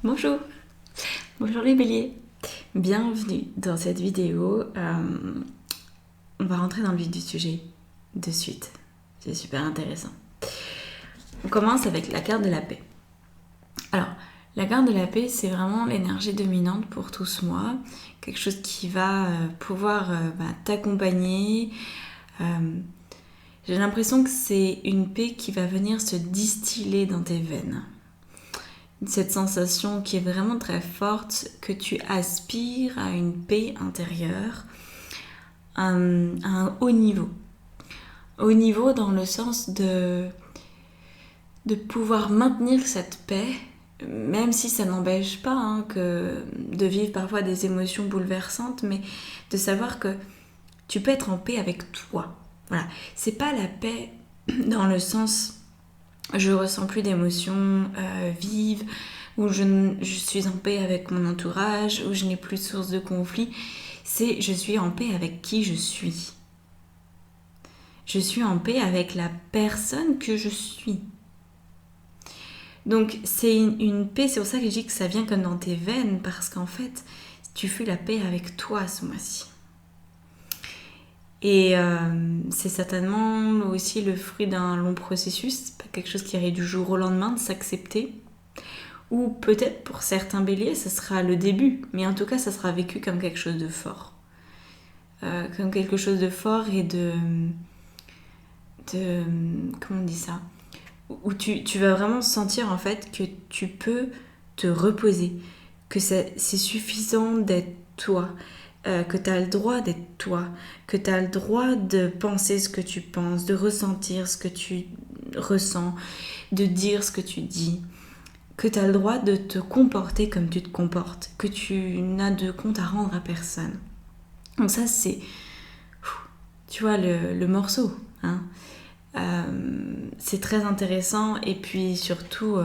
Bonjour, bonjour les béliers, bienvenue dans cette vidéo. On va rentrer dans le vif du sujet de suite, c'est super intéressant. On commence avec la carte de la paix. Alors, la carte de la paix, c'est vraiment l'énergie dominante pour tout ce mois, quelque chose qui va pouvoir t'accompagner. J'ai l'impression que c'est une paix qui va venir se distiller dans tes veines. Cette sensation qui est vraiment très forte, que tu aspires à une paix intérieure, à un haut niveau. Haut niveau dans le sens de pouvoir maintenir cette paix, même si ça n'empêche pas de vivre parfois des émotions bouleversantes, mais de savoir que tu peux être en paix avec toi. Voilà, c'est pas la paix dans le sens je ressens plus d'émotions vives, où je suis en paix avec mon entourage, où je n'ai plus de source de conflit. C'est je suis en paix avec qui je suis. Je suis en paix avec la personne que je suis. Donc c'est une paix, c'est pour ça que je dis que ça vient comme dans tes veines, parce qu'en fait, tu fais la paix avec toi ce mois-ci. Et c'est certainement aussi le fruit d'un long processus, c'est pas quelque chose qui arrive du jour au lendemain de s'accepter. Ou peut-être pour certains béliers, ça sera le début, mais en tout cas, ça sera vécu comme quelque chose de fort. Comme quelque chose de fort et de comment on dit ça, où tu vas vraiment sentir en fait que tu peux te reposer, que c'est suffisant d'être toi, que tu as le droit d'être toi, que tu as le droit de penser ce que tu penses, de ressentir ce que tu ressens, de dire ce que tu dis, que tu as le droit de te comporter comme tu te comportes, que tu n'as de compte à rendre à personne. Donc ça c'est, tu vois, le morceau, hein. C'est très intéressant et puis surtout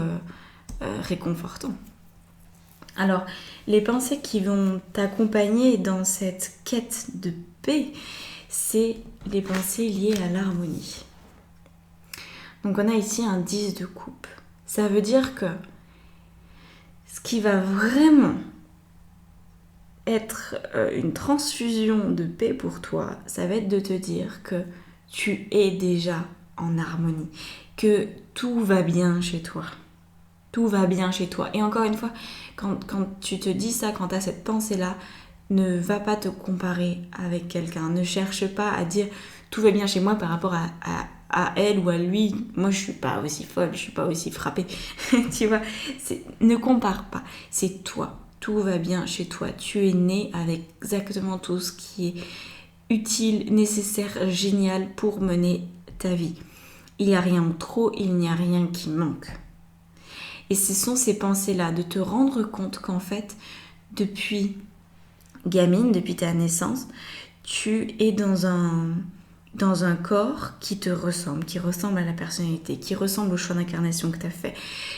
réconfortant. Alors, les pensées qui vont t'accompagner dans cette quête de paix, c'est les pensées liées à l'harmonie. Donc on a ici un 10 de coupe. Ça veut dire que ce qui va vraiment être une transfusion de paix pour toi, ça va être de te dire que tu es déjà en harmonie, que tout va bien chez toi. Tout va bien chez toi. Et encore une fois, quand tu te dis ça, quand tu as cette pensée-là, ne va pas te comparer avec quelqu'un. Ne cherche pas à dire tout va bien chez moi par rapport à elle ou à lui. Moi, je suis pas aussi folle, je suis pas aussi frappée. Tu vois, ne compare pas. C'est toi. Tout va bien chez toi. Tu es né avec exactement tout ce qui est utile, nécessaire, génial pour mener ta vie. Il n'y a rien de trop, il n'y a rien qui manque. Et ce sont ces pensées-là, de te rendre compte qu'en fait, depuis gamine, depuis ta naissance, tu es dans un corps qui te ressemble, qui ressemble à la personnalité, qui ressemble au choix d'incarnation que tu as fait,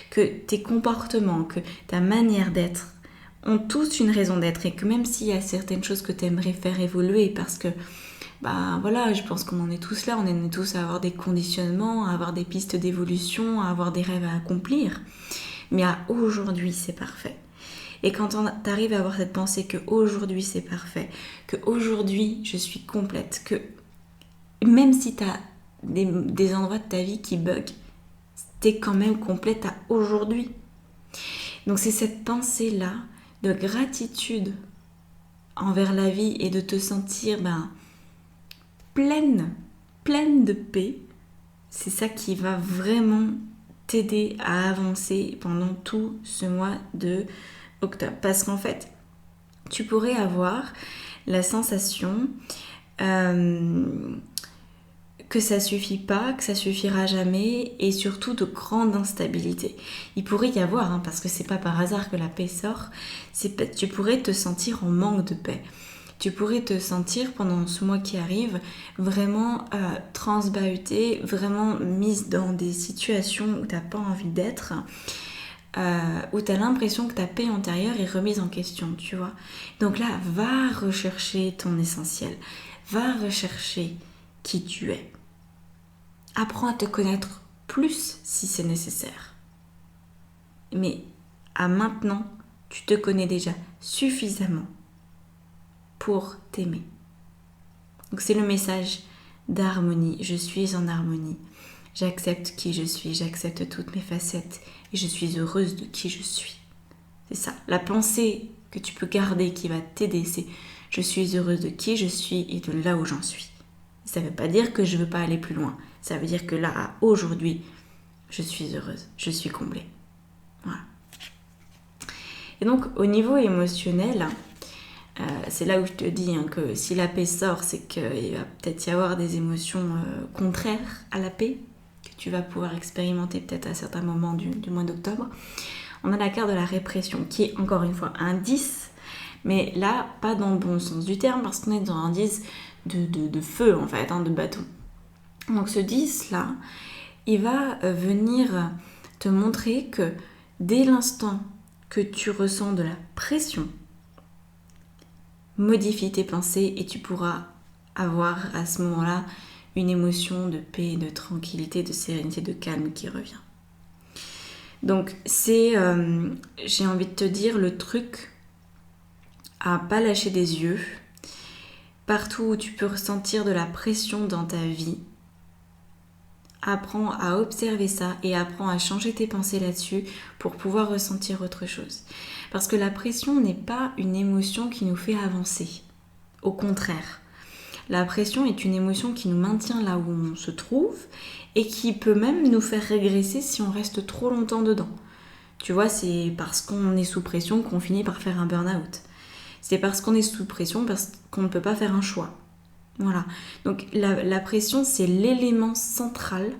que tes comportements, que ta manière d'être ont tous une raison d'être et que même s'il y a certaines choses que tu aimerais faire évoluer parce que voilà, je pense qu'on en est tous là, on en est tous à avoir des conditionnements, à avoir des pistes d'évolution, à avoir des rêves à accomplir. Mais à aujourd'hui, c'est parfait. Et quand tu arrives à avoir cette pensée que aujourd'hui c'est parfait, que aujourd'hui je suis complète, que même si tu as des endroits de ta vie qui bug, t'es quand même complète à aujourd'hui. Donc c'est cette pensée-là de gratitude envers la vie et de te sentir pleine de paix. C'est ça qui va vraiment t'aider à avancer pendant tout ce mois de octobre. Parce qu'en fait, tu pourrais avoir la sensation que ça suffit pas, que ça suffira jamais, et surtout de grande instabilité. Il pourrait y avoir, parce que c'est pas par hasard que la paix sort, tu pourrais te sentir en manque de paix. Tu pourrais te sentir pendant ce mois qui arrive vraiment transbahutée, vraiment mise dans des situations où tu n'as pas envie d'être, où tu as l'impression que ta paix intérieure est remise en question, tu vois. Donc là, va rechercher ton essentiel, va rechercher qui tu es. Apprends à te connaître plus si c'est nécessaire. Mais à maintenant, tu te connais déjà suffisamment pour t'aimer. Donc c'est le message d'harmonie. Je suis en harmonie. J'accepte qui je suis, j'accepte toutes mes facettes et je suis heureuse de qui je suis. C'est ça. La pensée que tu peux garder qui va t'aider, c'est je suis heureuse de qui je suis et de là où j'en suis. Ça ne veut pas dire que je ne veux pas aller plus loin. Ça veut dire que là, à aujourd'hui, je suis heureuse, je suis comblée. Voilà. Et donc, au niveau émotionnel, c'est là où je te dis que si la paix sort, c'est qu'il va peut-être y avoir des émotions contraires à la paix que tu vas pouvoir expérimenter peut-être à certains moments du mois d'octobre. On a la carte de la répression qui est encore une fois un 10, mais là, pas dans le bon sens du terme parce qu'on est dans un 10 de feu en fait, de bâton. Donc ce 10 là, il va venir te montrer que dès l'instant que tu ressens de la pression, modifie tes pensées et tu pourras avoir à ce moment-là une émotion de paix, de tranquillité, de sérénité, de calme qui revient. Donc c'est, j'ai envie de te dire, le truc à pas lâcher des yeux. Partout où tu peux ressentir de la pression dans ta vie, apprends à observer ça et apprends à changer tes pensées là-dessus pour pouvoir ressentir autre chose. Parce que la pression n'est pas une émotion qui nous fait avancer. Au contraire, la pression est une émotion qui nous maintient là où on se trouve et qui peut même nous faire régresser si on reste trop longtemps dedans. Tu vois, c'est parce qu'on est sous pression qu'on finit par faire un burn-out. C'est parce qu'on est sous pression parce qu'on ne peut pas faire un choix. Voilà. Donc la pression, c'est l'élément central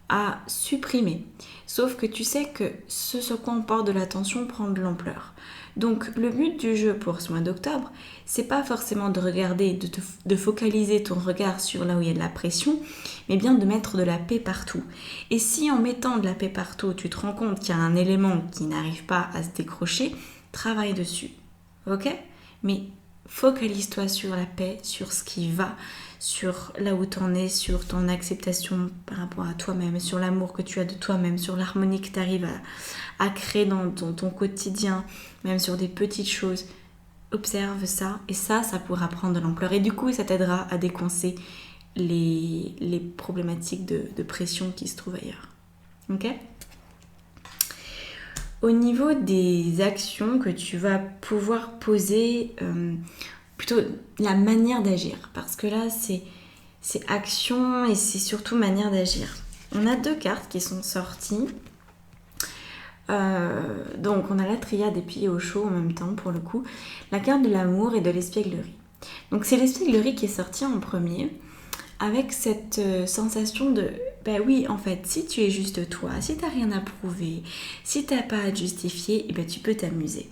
à supprimer. Sauf que tu sais que ce sur quoi on porte de l'attention prend de l'ampleur. Donc le but du jeu pour ce mois d'octobre, c'est pas forcément de regarder, de focaliser ton regard sur là où il y a de la pression, mais bien de mettre de la paix partout. Et si en mettant de la paix partout, tu te rends compte qu'il y a un élément qui n'arrive pas à se décrocher, travaille dessus. Ok ? Mais focalise-toi sur la paix, sur ce qui va, sur là où tu en es, sur ton acceptation par rapport à toi-même, sur l'amour que tu as de toi-même, sur l'harmonie que tu arrives à créer dans ton quotidien, même sur des petites choses. Observe ça et ça pourra prendre de l'ampleur. Et du coup, ça t'aidera à décoincer les problématiques de pression qui se trouvent ailleurs. Ok ? Au niveau des actions que tu vas pouvoir poser, plutôt la manière d'agir, parce que là c'est action et c'est surtout manière d'agir. On a 2 cartes qui sont sorties. Donc on a la triade et puis au chaud en même temps pour le coup. La carte de l'amour et de l'espièglerie. Donc c'est l'espièglerie qui est sortie en premier, avec cette sensation de ben oui, en fait, si tu es juste toi, si t'as rien à prouver, si t'as pas à te justifier, et ben tu peux t'amuser.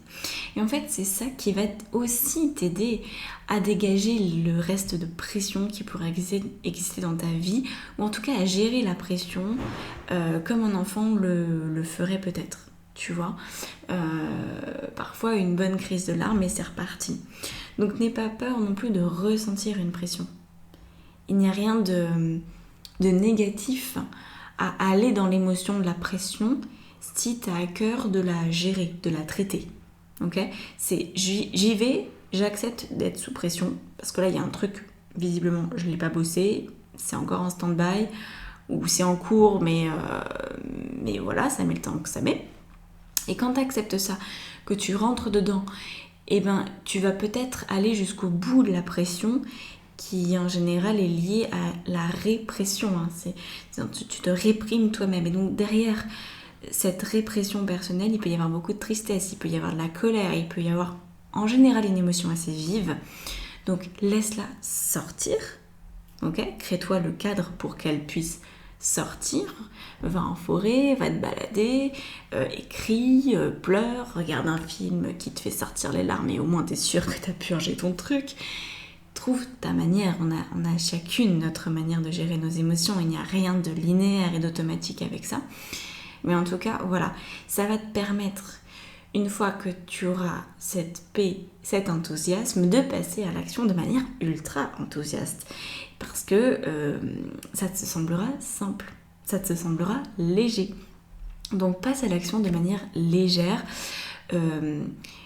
Et en fait, c'est ça qui va aussi t'aider à dégager le reste de pression qui pourrait exister dans ta vie, ou en tout cas à gérer la pression comme un enfant le ferait peut-être. Tu vois, parfois une bonne crise de larmes et c'est reparti. Donc n'aie pas peur non plus de ressentir une pression. Il n'y a rien de négatif à aller dans l'émotion de la pression si tu as à cœur de la gérer, de la traiter. Ok ? C'est j'y vais, j'accepte d'être sous pression parce que là il y a un truc, visiblement je ne l'ai pas bossé, c'est encore en stand-by ou c'est en cours mais voilà, ça met le temps que ça met. Et quand tu acceptes ça, que tu rentres dedans, eh ben, tu vas peut-être aller jusqu'au bout de la pression qui en général est liée à la répression. Tu te réprimes toi-même. Et donc derrière cette répression personnelle, il peut y avoir beaucoup de tristesse, il peut y avoir de la colère, il peut y avoir en général une émotion assez vive. Donc laisse-la sortir. Okay ? Crée-toi le cadre pour qu'elle puisse sortir, va en forêt, va te balader, écris, pleure, regarde un film qui te fait sortir les larmes et au moins t'es sûr que t'as purgé ton truc. Trouve ta manière, on a chacune notre manière de gérer nos émotions, il n'y a rien de linéaire et d'automatique avec ça. Mais en tout cas, voilà, ça va te permettre, une fois que tu auras cette paix, cet enthousiasme, de passer à l'action de manière ultra enthousiaste. Parce que ça te semblera simple, ça te semblera léger. Donc passe à l'action de manière légère.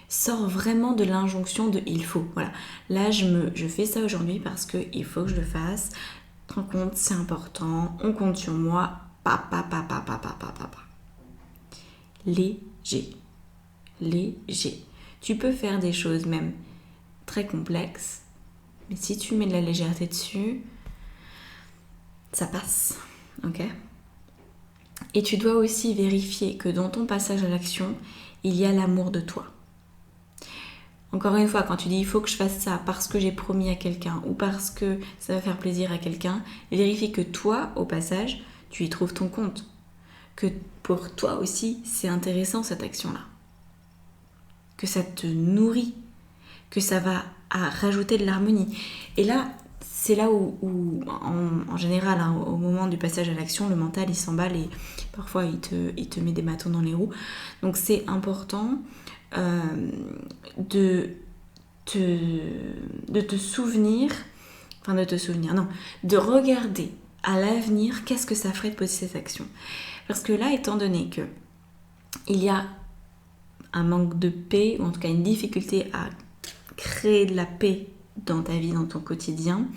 Sors vraiment de l'injonction de il faut. Voilà. Là, je fais ça aujourd'hui parce qu'il faut que je le fasse. Rends compte, c'est important. On compte sur moi. Léger. Léger. Tu peux faire des choses même très complexes. Mais si tu mets de la légèreté dessus, ça passe. Ok ? Et tu dois aussi vérifier que dans ton passage à l'action, il y a l'amour de toi. Encore une fois, quand tu dis il faut que je fasse ça parce que j'ai promis à quelqu'un ou parce que ça va faire plaisir à quelqu'un, vérifie que toi, au passage, tu y trouves ton compte. Que pour toi aussi, c'est intéressant cette action-là. Que ça te nourrit, que ça va rajouter de l'harmonie. Et là, c'est là où en général, hein, au moment du passage à l'action, le mental, il s'emballe et parfois, il te met des bâtons dans les roues. Donc, c'est important de regarder à l'avenir qu'est-ce que ça ferait de poser cette action. Parce que là, étant donné que il y a un manque de paix, ou en tout cas une difficulté à créer de la paix dans ta vie, dans ton quotidien,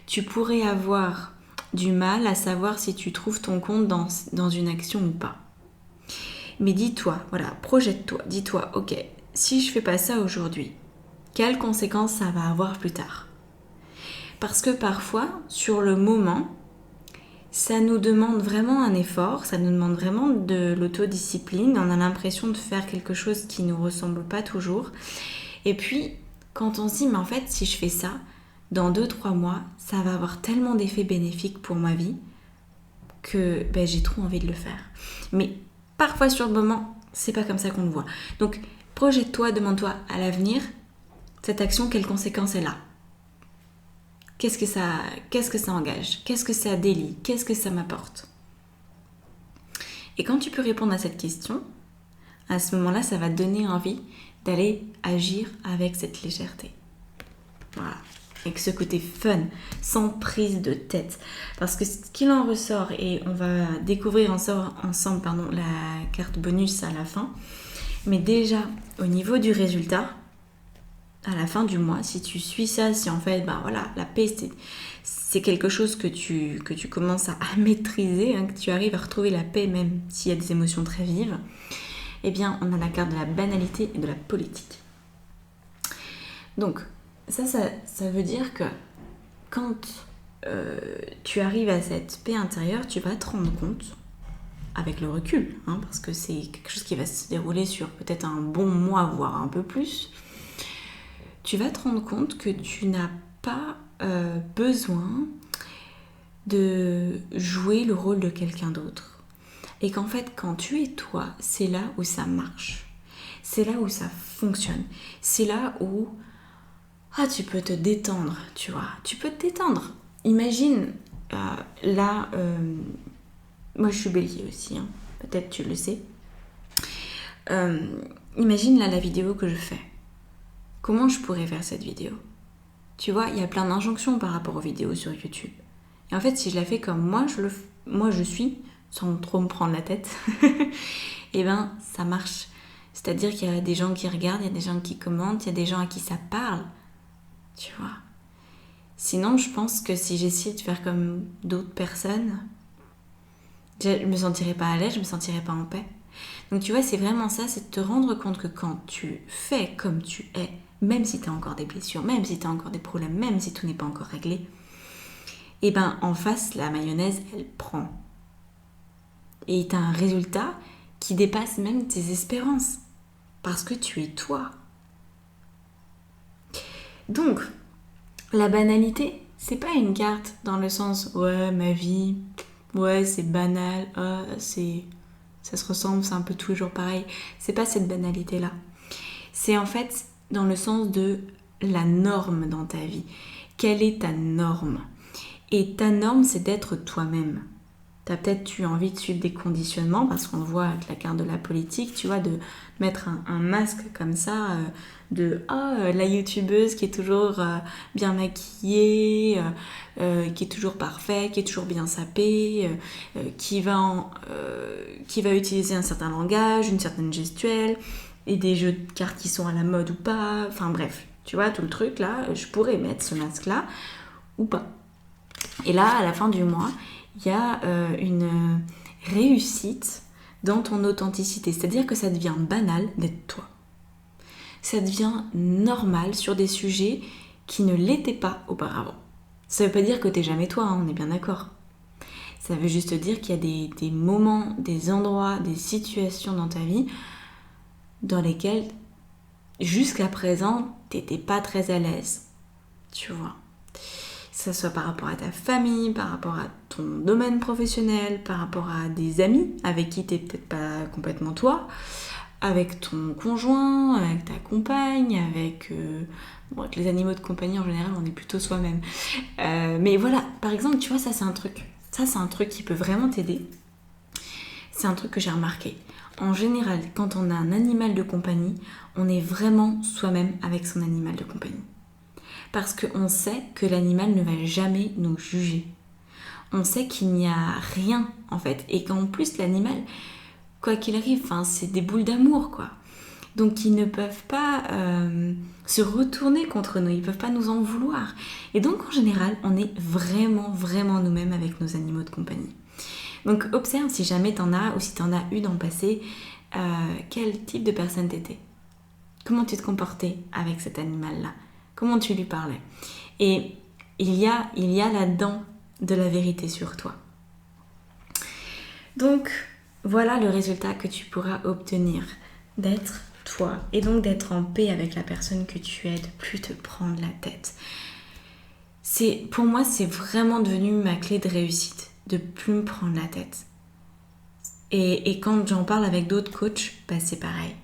tu pourrais avoir du mal à savoir si tu trouves ton compte dans une action ou pas. Mais dis-toi, voilà, projette-toi, dis-toi, ok, si je fais pas ça aujourd'hui, quelles conséquences ça va avoir plus tard ? Parce que parfois, sur le moment, ça nous demande vraiment un effort, ça nous demande vraiment de l'autodiscipline, on a l'impression de faire quelque chose qui ne nous ressemble pas toujours. Et puis, quand on se dit, mais en fait, si je fais ça, dans 2-3 mois, ça va avoir tellement d'effets bénéfiques pour ma vie que j'ai trop envie de le faire. Mais parfois, sur le moment, c'est pas comme ça qu'on le voit. Donc, projette-toi, demande-toi à l'avenir, cette action, quelles conséquences elle a ? Qu'est-ce que ça engage ? Qu'est-ce que ça délie ? Qu'est-ce que ça m'apporte ? Et quand tu peux répondre à cette question, à ce moment-là, ça va te donner envie d'aller agir avec cette légèreté. Voilà. Avec ce côté fun, sans prise de tête. Parce que ce qu'il en ressort, et on va découvrir ensemble la carte bonus à la fin, mais déjà, au niveau du résultat, à la fin du mois, si tu suis ça, si en fait, la paix, c'est quelque chose que tu commences à maîtriser, hein, que tu arrives à retrouver la paix même s'il y a des émotions très vives, eh bien, on a la carte de la banalité et de la politique. Donc, ça veut dire que quand tu arrives à cette paix intérieure, tu vas te rendre compte, avec le recul, hein, parce que c'est quelque chose qui va se dérouler sur peut-être un bon mois, voire un peu plus, tu vas te rendre compte que tu n'as pas besoin de jouer le rôle de quelqu'un d'autre. Et qu'en fait, quand tu es toi, c'est là où ça marche. C'est là où ça fonctionne. C'est là où tu peux te détendre, tu vois. Tu peux te détendre. Imagine, moi je suis bélier aussi, hein. Peut-être tu le sais. Imagine là la vidéo que je fais. Comment je pourrais faire cette vidéo ? Tu vois, il y a plein d'injonctions par rapport aux vidéos sur YouTube. Et en fait, si je la fais comme moi je suis, sans trop me prendre la tête, et ça marche. C'est-à-dire qu'il y a des gens qui regardent, il y a des gens qui commentent, il y a des gens à qui ça parle. Tu vois. Sinon, je pense que si j'essayais de faire comme d'autres personnes, je me sentirais pas à l'aise, je me sentirais pas en paix. Donc tu vois, c'est vraiment ça, c'est de te rendre compte que quand tu fais comme tu es, même si tu as encore des blessures, même si tu as encore des problèmes, même si tout n'est pas encore réglé, en face, la mayonnaise, elle prend. Et tu as un résultat qui dépasse même tes espérances. Parce que tu es toi. Donc, la banalité, c'est pas une carte dans le sens « ouais, ma vie, ouais, c'est banal, ça se ressemble, c'est un peu toujours pareil ». C'est pas cette banalité-là. C'est en fait dans le sens de la norme dans ta vie. Quelle est ta norme ? Et ta norme, c'est d'être toi-même. Tu as peut-être eu envie de suivre des conditionnements parce qu'on le voit avec la carte de la politique, tu vois, de mettre un masque comme ça, la youtubeuse qui est toujours bien maquillée, qui est toujours parfaite, qui est toujours bien sapée, qui va utiliser un certain langage, une certaine gestuelle, et des jeux de cartes qui sont à la mode ou pas, enfin bref, tu vois, tout le truc là, je pourrais mettre ce masque là ou pas. Et là, à la fin du mois, il y a une réussite dans ton authenticité. C'est-à-dire que ça devient banal d'être toi. Ça devient normal sur des sujets qui ne l'étaient pas auparavant. Ça ne veut pas dire que tu n'es jamais toi, hein, on est bien d'accord. Ça veut juste dire qu'il y a des moments, des endroits, des situations dans ta vie dans lesquelles, jusqu'à présent, tu n'étais pas très à l'aise. Tu vois. Que ce soit par rapport à ta famille, par rapport à ton domaine professionnel, par rapport à des amis avec qui tu n'es peut-être pas complètement toi, avec ton conjoint, avec ta compagne, avec les animaux de compagnie en général, on est plutôt soi-même. Mais voilà, par exemple, tu vois, ça c'est un truc. Ça c'est un truc qui peut vraiment t'aider. C'est un truc que j'ai remarqué. En général, quand on a un animal de compagnie, on est vraiment soi-même avec son animal de compagnie. Parce qu'on sait que l'animal ne va jamais nous juger. On sait qu'il n'y a rien en fait. Et qu'en plus l'animal, quoi qu'il arrive, c'est des boules d'amour quoi. Donc ils ne peuvent pas se retourner contre nous, ils ne peuvent pas nous en vouloir. Et donc en général, on est vraiment, vraiment nous-mêmes avec nos animaux de compagnie. Donc observe si jamais t'en as ou si t'en as eu dans le passé, quel type de personne t'étais. Comment tu te comportais avec cet animal-là. Comment tu lui parlais. Et il y a là-dedans de la vérité sur toi. Donc, voilà le résultat que tu pourras obtenir. D'être toi. Et donc d'être en paix avec la personne que tu es, de plus te prendre la tête. Pour moi, c'est vraiment devenu ma clé de réussite. De plus me prendre la tête. Et quand j'en parle avec d'autres coachs, c'est pareil.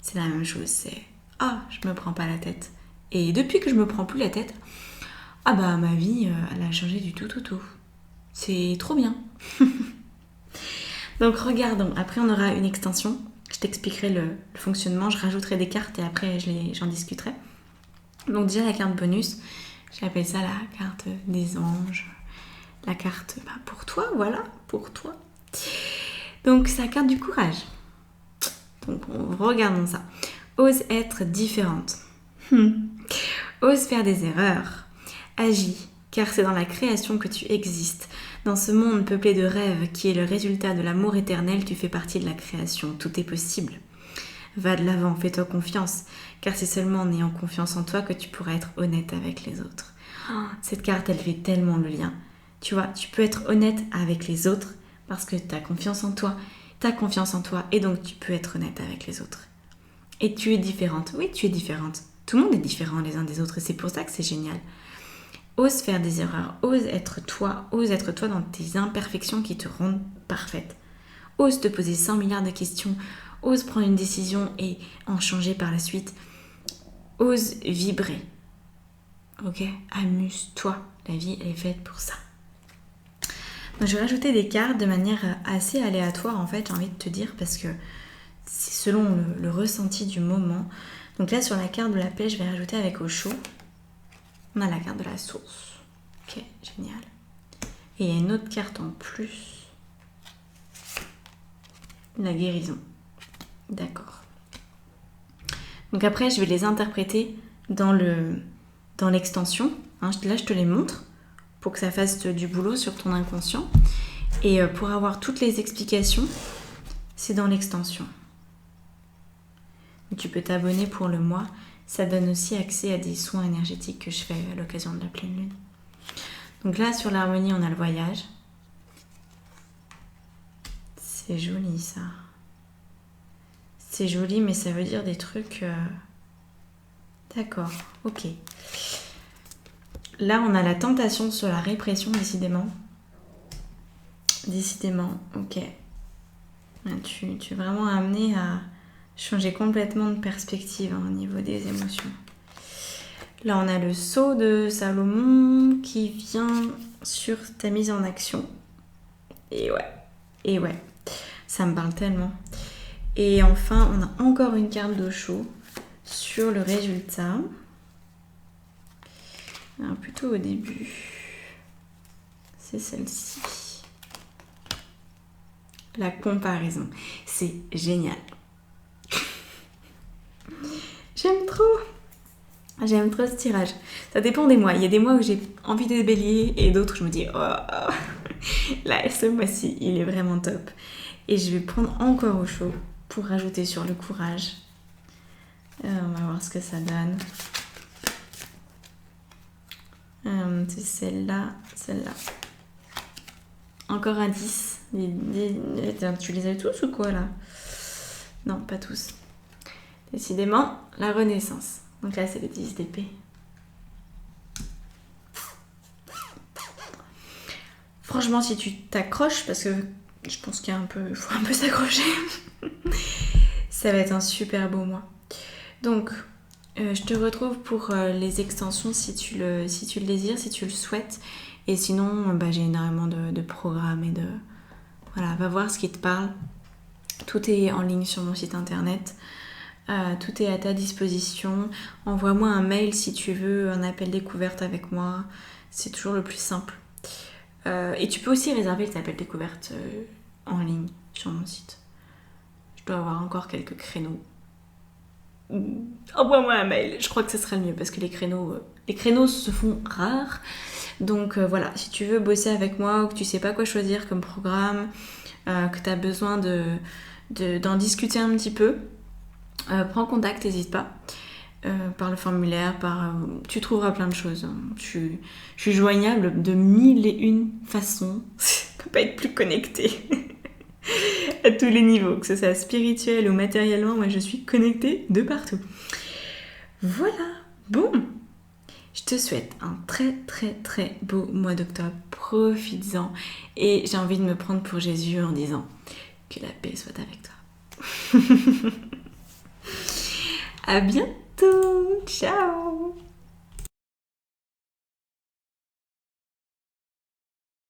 C'est la même chose. C'est « je me prends pas la tête ». Et depuis que je me prends plus la tête, ma vie, elle a changé du tout. C'est trop bien. Donc regardons, après on aura une extension. Je t'expliquerai le fonctionnement, je rajouterai des cartes et après j'en discuterai. Donc déjà la carte bonus, j'appelle ça la carte des anges. La carte pour toi, voilà, pour toi. Donc c'est la carte du courage. Donc regardons ça. Ose être différente. Ose faire des erreurs. Agis, car c'est dans la création que tu existes. Dans ce monde peuplé de rêves qui est le résultat de l'amour éternel, tu fais partie de la création. Tout est possible. Va de l'avant, fais-toi confiance, car c'est seulement en ayant confiance en toi que tu pourras être honnête avec les autres. Cette carte, elle fait tellement le lien. Tu vois, tu peux être honnête avec les autres parce que tu as confiance en toi. Tu as confiance en toi et donc tu peux être honnête avec les autres. Et tu es différente. Oui, tu es différente. Tout le monde est différent les uns des autres et c'est pour ça que c'est génial. Ose faire des erreurs, ose être toi dans tes imperfections qui te rendent parfaite. Ose te poser 100 milliards de questions, ose prendre une décision et en changer par la suite. Ose vibrer. Ok ? Amuse-toi, la vie elle est faite pour ça. Donc, je vais rajouter des cartes de manière assez aléatoire en fait, j'ai envie de te dire, parce que c'est selon le ressenti du moment. Donc là sur la carte de la paix, je vais rajouter avec Osho. On a la carte de la source. Ok, génial. Et il y a une autre carte en plus. La guérison. D'accord. Donc après, je vais les interpréter dans l'extension. Là, je te les montre pour que ça fasse du boulot sur ton inconscient. Et pour avoir toutes les explications, c'est dans l'extension. Tu peux t'abonner pour le mois. Ça donne aussi accès à des soins énergétiques que je fais à l'occasion de la pleine lune. Donc là, sur l'harmonie, on a le voyage. C'est joli, ça. C'est joli, mais ça veut dire des trucs... D'accord, ok. Là, on a la tentation sur la répression, décidément. Décidément, ok. Tu es vraiment amené à changer complètement de perspective au niveau des émotions. Là, on a le sceau de Salomon qui vient sur ta mise en action. Et ouais, ça me parle tellement. Et enfin, on a encore une carte d'Osho sur le résultat. Alors, plutôt au début. C'est celle-ci. La comparaison. C'est génial. J'aime trop. J'aime trop ce tirage. Ça dépend des mois. Il y a des mois où j'ai envie de bélier et d'autres je me dis oh. Là, ce mois-ci, il est vraiment top. Et je vais prendre encore au chaud pour rajouter sur le courage. On va voir ce que ça donne. C'est celle-là, celle-là. Encore un 10. Tu les as tous ou quoi là? Non, pas tous. Décidément, la renaissance. Donc là, c'est le 10 d'épée. Franchement, si tu t'accroches, parce que je pense qu'il faut un peu s'accrocher, ça va être un super beau mois. Donc, je te retrouve pour les extensions si tu le désires, si tu le souhaites. Et sinon, j'ai énormément de programmes et de... Voilà, va voir ce qui te parle. Tout est en ligne sur mon site internet. Tout est à ta disposition. Envoie-moi un mail si tu veux un appel découverte avec moi. C'est toujours le plus simple. Et tu peux aussi réserver cet appel découverte en ligne sur mon site. Je dois avoir encore quelques créneaux. Envoie-moi un mail, je crois que ce sera le mieux parce que les créneaux se font rares. Donc voilà, si tu veux bosser avec moi ou que tu sais pas quoi choisir comme programme, que tu as besoin d'en discuter un petit peu, prends contact, n'hésite pas. Par le formulaire, tu trouveras plein de choses. Je suis joignable de 1001 façons. Je peux pas être plus connectée à tous les niveaux, que ce soit spirituel ou matériellement. Moi, je suis connectée de partout. Voilà. Bon, je te souhaite un très très très beau mois d'octobre. Profites-en. Et j'ai envie de me prendre pour Jésus en disant que la paix soit avec toi. À bientôt. Ciao.